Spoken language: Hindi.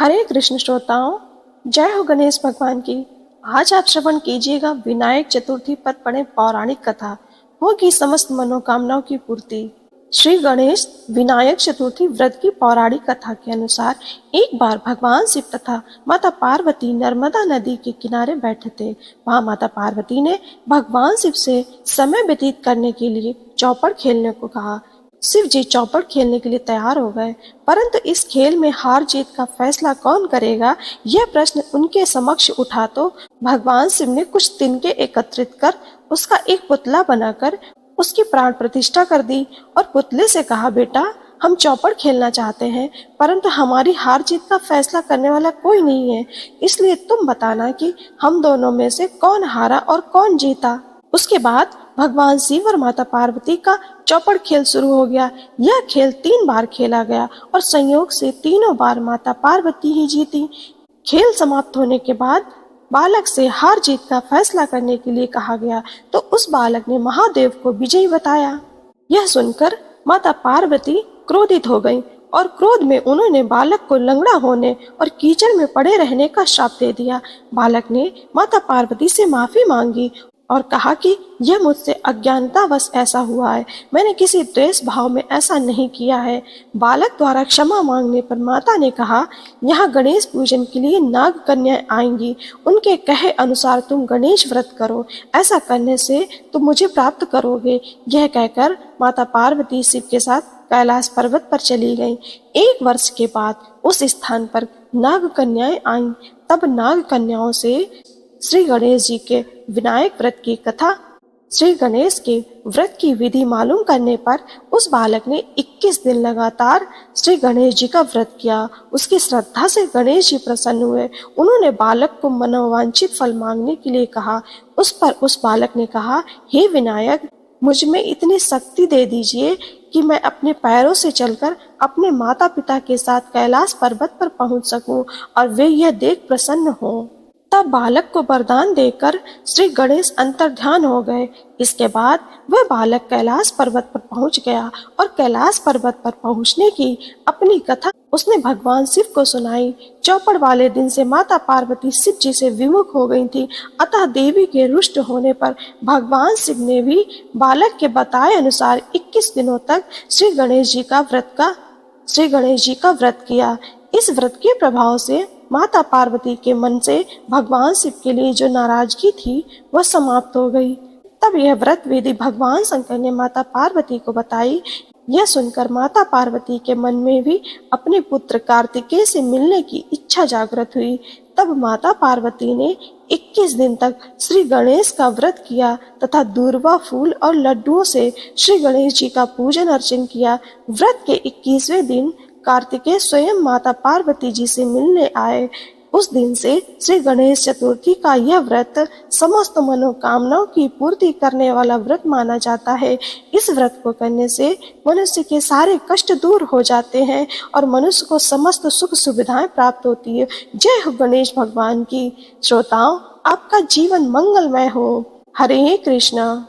हरे कृष्ण श्रोताओं, जय हो गणेश भगवान की। आज आप श्रवण कीजिएगा विनायक चतुर्थी पर पढ़े पौराणिक कथा, होगी समस्त मनोकामनाओं की पूर्ति। श्री गणेश विनायक चतुर्थी व्रत की पौराणिक कथा के अनुसार एक बार भगवान शिव तथा माता पार्वती नर्मदा नदी के किनारे बैठे थे। वहां माता पार्वती ने भगवान शिव से समय व्यतीत करने के लिए चौपड़ खेलने को कहा। शिव जी चौपड़ खेलने के लिए तैयार हो गए, परंतु इस खेल में हार जीत का फैसला कौन करेगा, यह प्रश्न उनके समक्ष उठा तो भगवान शिव ने कुछ तिनके एकत्रित कर उसका एक पुतला बनाकर उसकी प्राण प्रतिष्ठा कर दी और पुतले से कहा, बेटा हम चौपड़ खेलना चाहते हैं, परंतु हमारी हार जीत का फैसला करने वाला कोई नहीं है, इसलिए तुम बताना कि हम दोनों में से कौन हारा और कौन जीता। उसके बाद भगवान शिव और माता पार्वती का चौपड़ खेल शुरू हो गया। यह खेल 3 बार खेला गया और संयोग से तीनों बार माता पार्वती ही जीती। खेल समाप्त होने के बाद बालक से हार जीत का फैसला करने के लिए कहा गया, तो उस बालक ने महादेव को विजयी बताया। यह सुनकर माता पार्वती क्रोधित हो गईं और क्रोध में उन्होंने बालक को लंगड़ा होने और कीचड़ में पड़े रहने का श्राप दे दिया। बालक ने माता पार्वती से माफी मांगी और कहा कि यह मुझसे अज्ञानतावश ऐसा हुआ है, मैंने किसी द्वेष भाव में ऐसा नहीं किया है। बालक द्वारा क्षमा मांगने पर माता ने कहा, यहाँ गणेश पूजन के लिए नाग कन्याएं आएंगी, उनके कहे अनुसार तुम गणेश व्रत करो, ऐसा करने से तुम मुझे प्राप्त करोगे। यह कहकर माता पार्वती शिव के साथ कैलाश पर्वत पर चली गईं। 1 वर्ष के बाद उस स्थान पर नाग कन्याएं आईं। तब नाग कन्याओं से श्री गणेश जी के विनायक व्रत की कथा, श्री गणेश के व्रत की विधि मालूम करने पर उस बालक ने 21 दिन लगातार श्री गणेश जी का व्रत किया। उसकी श्रद्धा से गणेश जी प्रसन्न हुए। उन्होंने बालक को मनोवांछित फल मांगने के लिए कहा। उस पर उस बालक ने कहा, हे विनायक, मुझ में इतनी शक्ति दे दीजिए कि मैं अपने पैरों से चलकर अपने माता पिता के साथ कैलाश पर्वत पर पहुंच सकूं और वे यह देख प्रसन्न हों। तब बालक को वरदान देकर श्री गणेश अंतर्ध्यान हो गए। इसके बाद वह बालक कैलाश पर्वत पर पहुंच गया और कैलाश पर्वत पर पहुंचने की अपनी कथा उसने भगवान शिव को सुनाई। चौपड़ वाले दिन से माता पार्वती शिव जी से विमुख हो गई थी, अतः देवी के रुष्ट होने पर भगवान शिव ने भी बालक के बताए अनुसार 21 दिनों तक श्री गणेश जी का व्रत किया। इस व्रत के प्रभाव से माता पार्वती के मन से भगवान शिव के लिए जो नाराजगी थी वह समाप्त हो गई। तब यह व्रत विधि भगवान शंकर ने माता पार्वती को बताई। यह सुनकर माता पार्वती के मन में भी अपने पुत्र कार्तिकेय से मिलने की इच्छा जागृत हुई। तब माता पार्वती ने 21 दिन तक श्री गणेश का व्रत किया तथा दूर्वा फूल और लड्डुओं से श्री गणेश जी का पूजन अर्चन किया। व्रत के 21वें दिन कार्तिकेय स्वयं माता पार्वती जी से मिलने आए। उस दिन से श्री गणेश चतुर्थी का यह व्रत समस्त मनोकामनाओं की पूर्ति करने वाला व्रत माना जाता है। इस व्रत को करने से मनुष्य के सारे कष्ट दूर हो जाते हैं और मनुष्य को समस्त सुख सुविधाएं प्राप्त होती है। जय हो गणेश भगवान की। श्रोताओं, आपका जीवन मंगलमय हो। हरे कृष्णा।